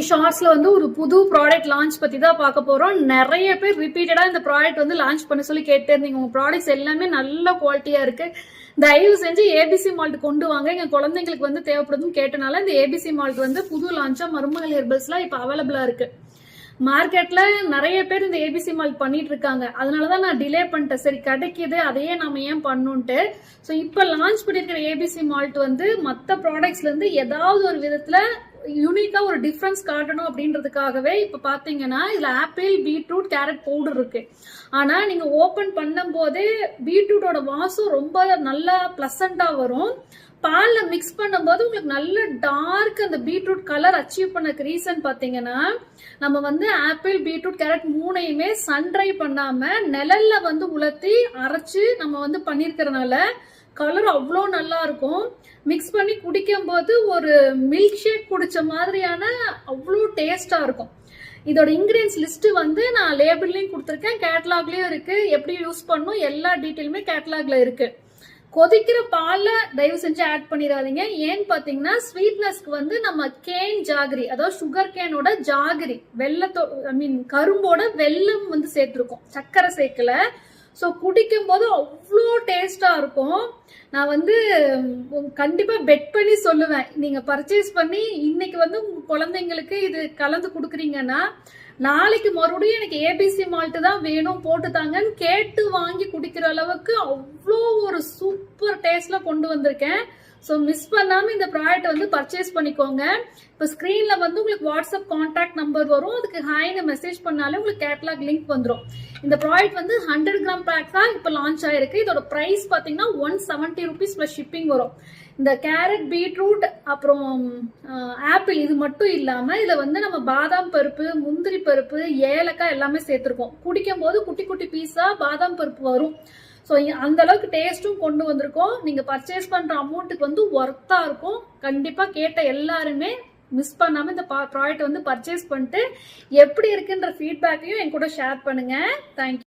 இன்னைக்கு ஷார்ட்ஸ்ல வந்து ஒரு புது ப்ராடக்ட் லான்ச் பத்தி தான் பார்க்க போறோம். நிறைய பேர் ரிப்பீட்டடா இந்த ப்ராடக்ட் வந்து லான்ச் பண்ண சொல்லி கேட்டே இருந்தீங்க. உங்க ப்ராடக்ட்ஸ் எல்லாமே நல்ல குவாலிட்டியா இருக்கு, தயவு செஞ்சு ஏபிசி மால்ட் கொண்டு வாங்க, எங்க குழந்தைங்களுக்கு வந்து தேவைப்படுதுன்னு கேட்டனால இந்த ஏபிசி மால்ட் வந்து புது லான்ச்சா மருமகள் ஹெர்பல்ஸ்லாம் இப்ப அவைலபிளா இருக்கு. மார்க்கெட்ல நிறைய பேர் இந்த ஏபிசி மால்ட் பண்ணிட்டு இருக்காங்க, அதனாலதான் நான் டிலே பண்ணிட்டேன். சரி கிடைக்குது, அதையே நாம ஏன் பண்ணுன்ட்டு. ஸோ இப்ப லான்ச் பண்ணிருக்கிற ஏபிசி மால்ட் வந்து மற்ற ப்ராடக்ட்ஸ்ல இருந்து ஏதாவது ஒரு விதத்துல யூனிக்கா ஒரு டிஃபரன்ஸ் காட்டணும் அப்படின்றதுக்காகவே இப்ப பாத்தீங்கன்னா இதுல ஆப்பிள், பீட்ரூட், கேரட் பவுடர் இருக்கு. ஆனா நீங்க ஓபன் பண்ணும் போதே பீட்ரூட்டோட வாசம் ரொம்ப நல்லா பிளசண்டா வரும். பால்ல மிக்ஸ் பண்ணும்போது உங்களுக்கு நல்ல டார்க் அந்த பீட்ரூட் கலர் அச்சீவ் பண்ணக்கு ரீசன் பாத்தீங்கன்னா, நம்ம வந்து ஆப்பிள், பீட்ரூட், கேரட் மூணையுமே சன்ட்ரை பண்ணாம நிழல்ல வந்து உலர்த்தி அரைச்சு நம்ம வந்து பண்ணிருக்கிறதுனால கலர் அவ்வளோ நல்லா இருக்கும். மிக்ஸ் பண்ணி குடிக்கும் போது ஒரு மில்க் ஷேக் குடிச்ச மாதிரியான அவ்வளோ டேஸ்டா இருக்கும். இதோட இன்கிரியன்ஸ் லிஸ்ட் வந்து நான் லேபிள்லயும் கொடுத்துருக்கேன், கேட்டலாக்லயும் இருக்கு. எப்படி யூஸ் பண்ணணும் எல்லா டீட்டெயிலுமே கேட்டலாக்ல இருக்கு. கொதிக்கிற பால்ல தயவு செஞ்சு ஆட் பண்ணிடாதீங்க. ஏன்னு பாத்தீங்கன்னா ஸ்வீட்னஸ்க்கு வந்து நம்ம கேன் ஜாகரி, அதாவது சுகர் கேனோட ஜாகரி, வெள்ளத்தோ கரும்போட வெல்லம் வந்து சேர்த்திருக்கோம், சர்க்கரை சேர்க்கல. ஸோ குடிக்கும் போது அவ்வளோ டேஸ்டா இருக்கும். நான் வந்து கண்டிப்பா பெட் பண்ணி சொல்லுவேன், நீங்க பர்ச்சேஸ் பண்ணி இன்னைக்கு வந்து உங்க குழந்தைங்களுக்கு இது கலந்து கொடுக்குறீங்கன்னா நாளைக்கு மறுபடியும் எனக்கு ஏபிசி மால்ட் தான் வேணும் போட்டு தாங்கன்னு கேட்டு வாங்கி குடிக்கிற அளவுக்கு அவ்வளோ ஒரு சூப்பர் டேஸ்ட்ல கொண்டு வந்திருக்கேன். ஸோ மிஸ் பண்ணாம இந்த ப்ராடக்ட் வந்து பர்ச்சேஸ் பண்ணிக்கோங்க. இப்போ ஸ்கிரீன்ல வந்து உங்களுக்கு வாட்ஸ்அப் கான்டாக்ட் நம்பர் வரும், அதுக்கு ஹாய்னு மெசேஜ் பண்ணாலே உங்களுக்கு கேட்டலாக் லிங்க் வந்துடும். இந்த ப்ராடக்ட் வந்து 100 கிராம் பேக் தான் இப்போ லான்ச் ஆயிருக்கு. இதோட பிரைஸ் பாத்தீங்கன்னா 170 rupees பிளஸ் ஷிப்பிங் வரும். இந்த கேரட், பீட்ரூட், அப்புறம் ஆப்பிள் இது மட்டும் இல்லாம இதுல வந்து நம்ம பாதாம் பருப்பு, முந்திரி பருப்பு, ஏலக்காய் எல்லாமே சேர்த்திருக்கோம். குடிக்கும் போது குட்டி குட்டி பீஸா பாதாம் பருப்பு வரும். ஸோ அந்த அளவுக்கு டேஸ்ட்டும் கொண்டு வந்திருக்கோம். நீங்க பர்ச்சேஸ் பண்ற அமௌண்ட்டுக்கு வந்து ஒர்த்தா இருக்கும். கண்டிப்பா கேட்ட எல்லாருமே மிஸ் பண்ணாம இந்த ப்ராடக்ட் வந்து பர்ச்சேஸ் பண்ணிட்டு எப்படி இருக்குன்ற ஃபீட்பேக்கையும் என் கூட ஷேர் பண்ணுங்க. தேங்க்யூ.